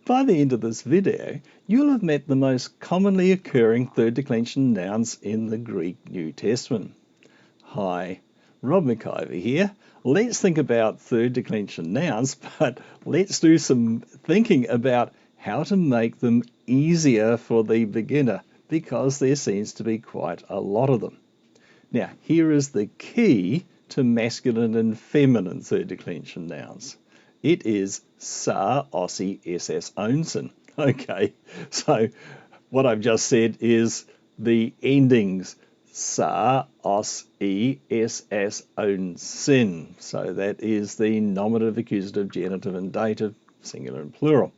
By the end of this video, you'll have met the most commonly occurring third declension nouns in the Greek New Testament. Hi, Rob McIver here. Let's think about third declension nouns, but let's do some thinking about how to make them easier for the beginner, because there seems to be quite a lot of them. Now, here is the key to masculine and feminine third declension nouns. It is sa, ossi, ss, onsen. Okay, so what I've just said is the endings sa, os, e, ss, onsen. So that is the nominative, accusative, genitive, and dative, singular and plural.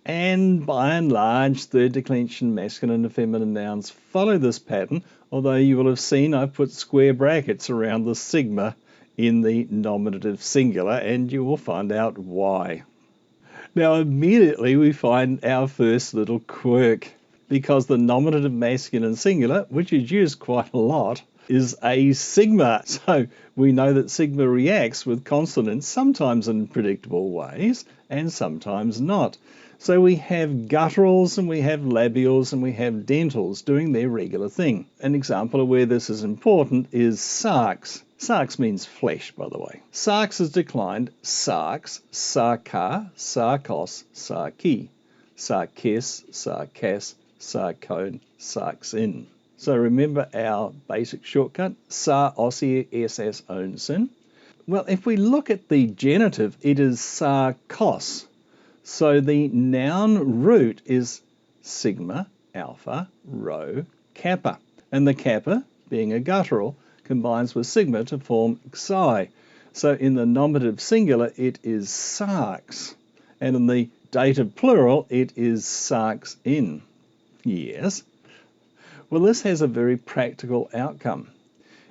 And by and large, third declension masculine and feminine nouns follow this pattern, although you will have seen I've put square brackets around the sigma in the nominative singular, and you will find out why. Now, immediately we find our first little quirk, because the nominative masculine singular, which is used quite a lot, is a sigma. So we know that sigma reacts with consonants, sometimes in predictable ways and sometimes not. So we have gutturals and we have labials and we have dentals doing their regular thing. An example of where this is important is sárξ. Sárξ means flesh, by the way. Sárξ is declined sárξ, sárka, sárkos, sárki, sárkes, sárkas, sárkon, sárksin. So remember our basic shortcut, sa, ossi, ss, onsen. Well, if we look at the genitive, it is sárkos. So the noun root is sigma, alpha, rho, kappa. And the kappa, being a guttural, combines with sigma to form xi. So in the nominative singular, it is sárξ. And in the dative plural, it is sárksin. Yes. Well, this has a very practical outcome.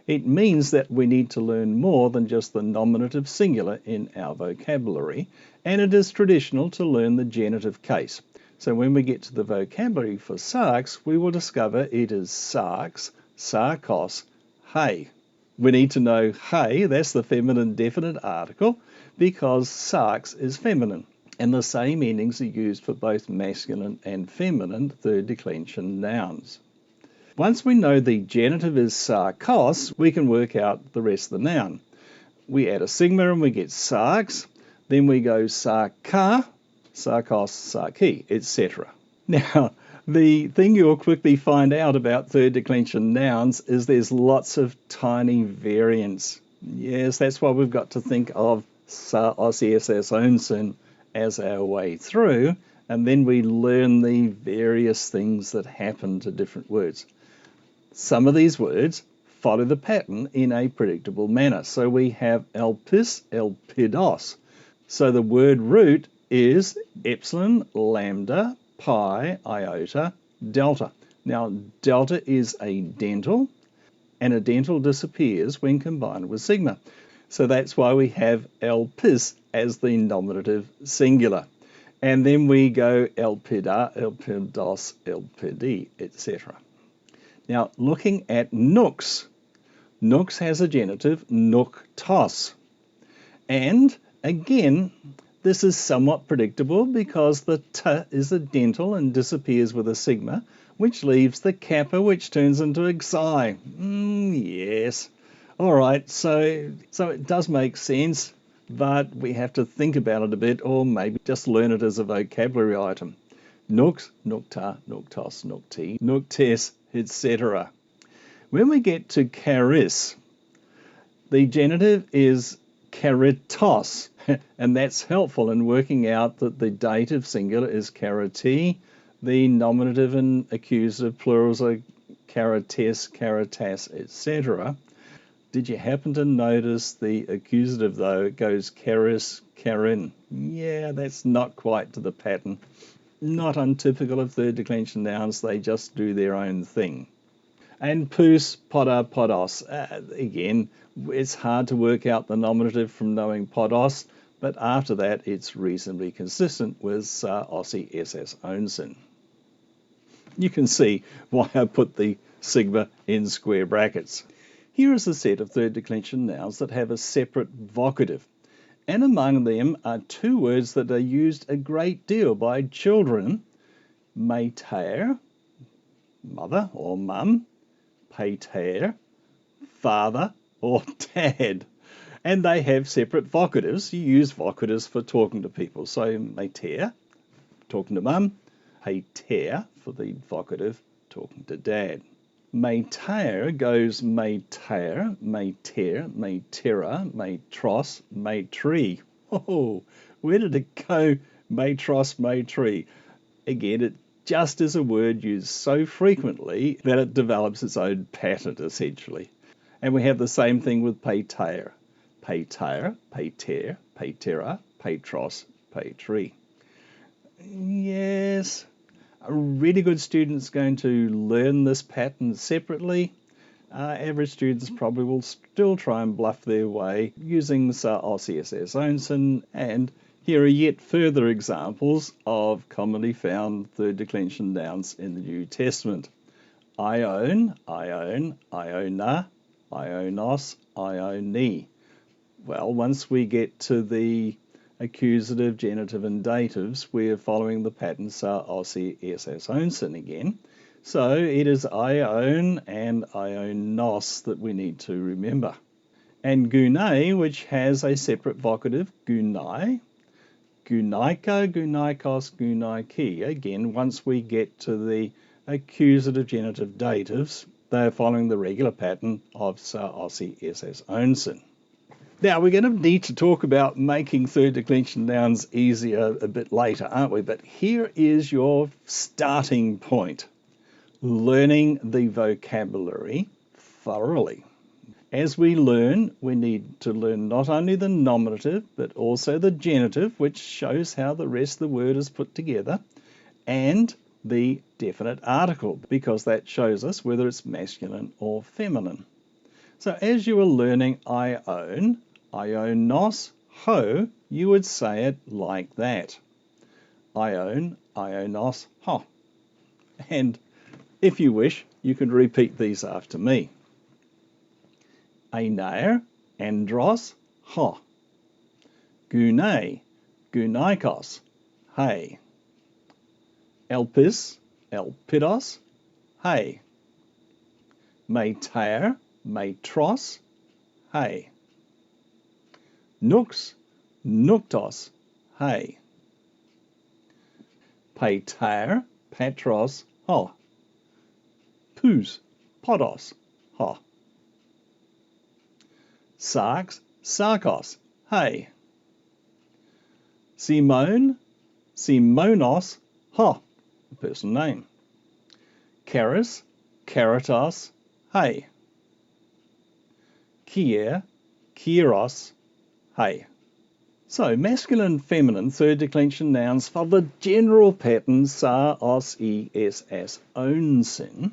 It means that we need to learn more than just the nominative singular in our vocabulary, and it is traditional to learn the genitive case. So when we get to the vocabulary for sárξ, we will discover it is sárks, sárkos, hey. We need to know hey, that's the feminine definite article, because sárξ is feminine, and the same endings are used for both masculine and feminine third declension nouns. Once we know the genitive is sárkos, we can work out the rest of the noun. We add a sigma and we get sárξ, then we go sárka, sárkos, sárki, etc. Now, the thing you'll quickly find out about third declension nouns is there's lots of tiny variants. Yes, that's why we've got to think of sa, ossi, ss, onsen as our way through, and then we learn the various things that happen to different words. Some of these words follow the pattern in a predictable manner. So we have elpis, elpidos. So the word root is epsilon, lambda, pi, iota, delta. Now, delta is a dental, and a dental disappears when combined with sigma. So that's why we have elpis as the nominative singular. And then we go elpida, elpidos, elpidi, etc. Now, looking at nux. Nux has a genitive, nuktos. And again, this is somewhat predictable because the t is a dental and disappears with a sigma, which leaves the kappa, which turns into a xi. Yes. All right, so it does make sense, but we have to think about it a bit, or maybe just learn it as a vocabulary item. Nux, nukta, nuktos, nukti, nuktes, etc. When we get to charis, the genitive is charitos, and that's helpful in working out that the dative singular is chariti, the nominative and accusative plurals are charites, charitas, etc. Did you happen to notice the accusative, though? It goes charis, charin. Yeah, that's not quite to the pattern. Not untypical of third declension nouns, they just do their own thing. And pous, poda, podos. Again, it's hard to work out the nominative from knowing podos, but after that it's reasonably consistent with ossi, ss, onsen. You can see why I put the sigma in square brackets. Here is a set of third declension nouns that have a separate vocative. And among them are two words that are used a great deal by children: mater, mother or mum, pater, father or dad. And they have separate vocatives. You use vocatives for talking to people. So mater, talking to mum, pater for the vocative, talking to dad. Mater goes mater, mater, matera, matros, matri. Oh, where did it go? Matros, matri. Again, it just is a word used so frequently that it develops its own pattern, essentially. And we have the same thing with pater. Pater, pater, patera, patros, patri. Yes, a really good student's going to learn this pattern separately. Average students probably will still try and bluff their way using σάρξ Onsen, and here are yet further examples of commonly found third declension nouns in the New Testament. Ion, ion, iona, ionos, ioni. Well, once we get to the accusative, genitive, and datives, we're following the pattern σάρξ Onsen again. So it is ion and ionos that we need to remember. And gunai, which has a separate vocative, gunai, gunaika, gunaikos, gunaiki. Again, once we get to the accusative, genitive, datives, they're following the regular pattern of σάρξ Onsen. Now, we're going to need to talk about making third declension nouns easier a bit later, aren't we? But here is your starting point: learning the vocabulary thoroughly. As we learn, we need to learn not only the nominative, but also the genitive, which shows how the rest of the word is put together, and the definite article, because that shows us whether it's masculine or feminine. So as you are learning ion, ionos, ho, you would say it like that. Ion, ionos, ho. And if you wish, you can repeat these after me. Aner, andros, ho. Gune, gunaikos, hey. Elpis, elpidos, hey. Mater, matros, hey. Nux, nuktos, hey. Pater, patros, ho. Pous, podos, ho. Sárξ, sárkos, hey. Simone, simonos, ho, a personal name. Charis, charitos, hey. Kier, kieros, hey. So, masculine and feminine third declension nouns follow the general pattern σάρξ Onsen,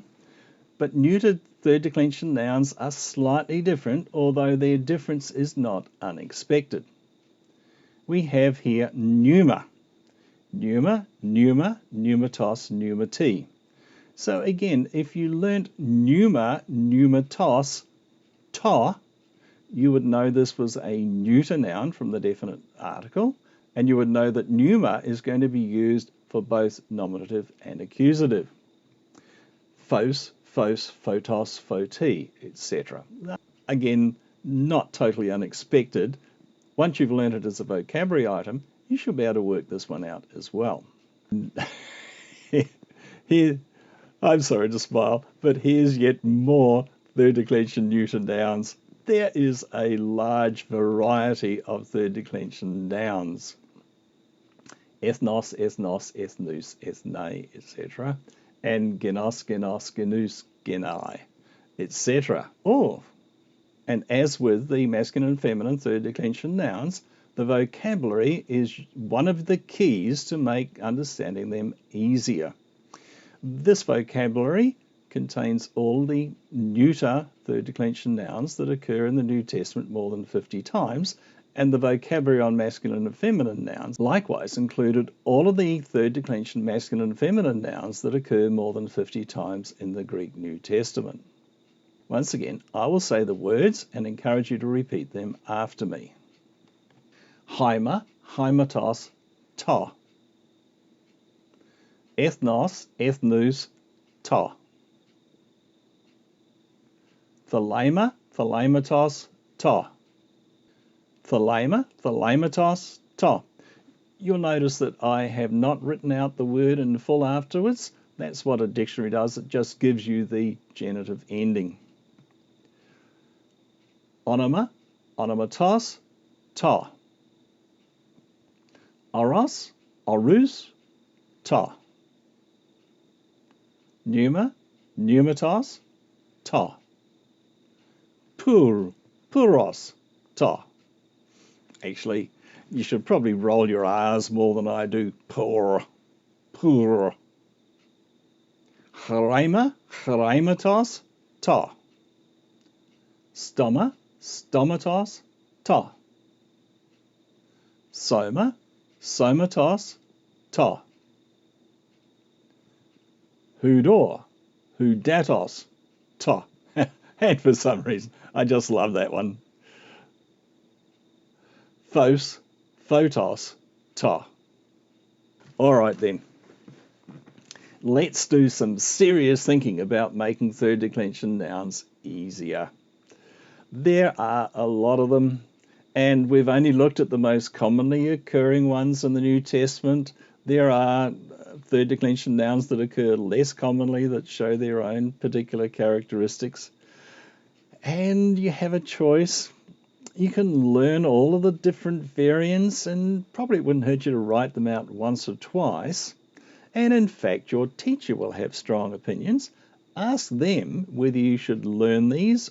but neutered third declension nouns are slightly different, although their difference is not unexpected. We have here pneuma, pneuma, pneuma, pneumatos, pneumati. So again, if you learnt pneuma, pneumatos, to, you would know this was a neuter noun from the definite article, and you would know that pneuma is going to be used for both nominative and accusative. Phos, phos, photos, photi, etc. Again, not totally unexpected. Once you've learned it as a vocabulary item, you should be able to work this one out as well. Here, I'm sorry to smile, but here's yet more third declension neuter nouns. There is a large variety of third declension nouns. Ethnos, ethnos, ethnus, ethne, etc. And genos, genos, genus, genai, etc. Oh, and as with the masculine and feminine third declension nouns, the vocabulary is one of the keys to make understanding them easier. This vocabulary contains all the neuter third declension nouns that occur in the New Testament more than 50 times, and the vocabulary on masculine and feminine nouns likewise included all of the third declension masculine and feminine nouns that occur more than 50 times in the Greek New Testament. Once again, I will say the words and encourage you to repeat them after me. Haima, haimatos, ta. Ethnos, ethnous, ta. Thelema, thelematos, ta. Thelema, thelematos, ta. You'll notice that I have not written out the word in full afterwards. That's what a dictionary does. It just gives you the genitive ending. Onoma, onomatos, ta. Oros, orus, ta. Pneuma, pneumatos, ta. Puros, ta. Actually, you should probably roll your R's more than I do. Pur. Charaima, charaimatos, ta. Stoma, stomatos, ta. Soma, somatos, ta. Hudor, hudatos, ta. And for some reason, I just love that one. Phos, photos, ta. All right then. Let's do some serious thinking about making third declension nouns easier. There are a lot of them, and we've only looked at the most commonly occurring ones in the New Testament. There are third declension nouns that occur less commonly that show their own particular characteristics. And you have a choice. You can learn all of the different variants, and probably it wouldn't hurt you to write them out once or twice. And in fact, your teacher will have strong opinions. Ask them whether you should learn these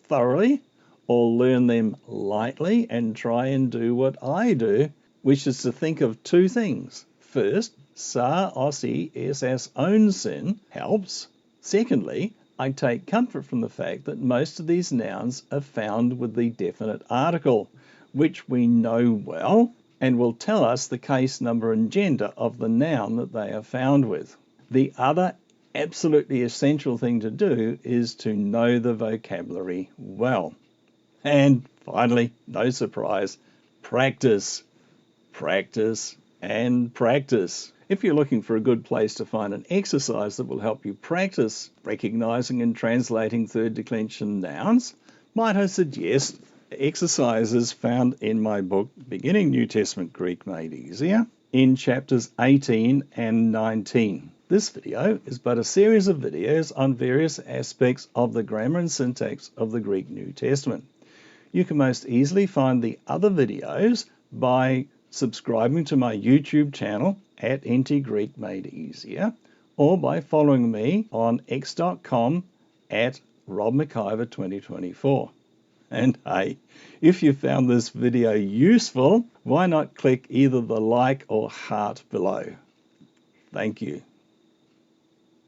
thoroughly or learn them lightly and try and do what I do, which is to think of two things. First, sa osi esas own sin helps. Secondly, I take comfort from the fact that most of these nouns are found with the definite article, which we know well and will tell us the case number and gender of the noun that they are found with. The other absolutely essential thing to do is to know the vocabulary well. And finally, no surprise, practice, practice, and practice. If you're looking for a good place to find an exercise that will help you practice recognizing and translating third declension nouns, might I suggest exercises found in my book, Beginning New Testament Greek Made Easier, in chapters 18 and 19. This video is but a series of videos on various aspects of the grammar and syntax of the Greek New Testament. You can most easily find the other videos by subscribing to my YouTube channel at NT Greek Made Easier, or by following me on x.com at McIver 2024. And hey, if you found this video useful, why not click either the like or heart below? Thank you.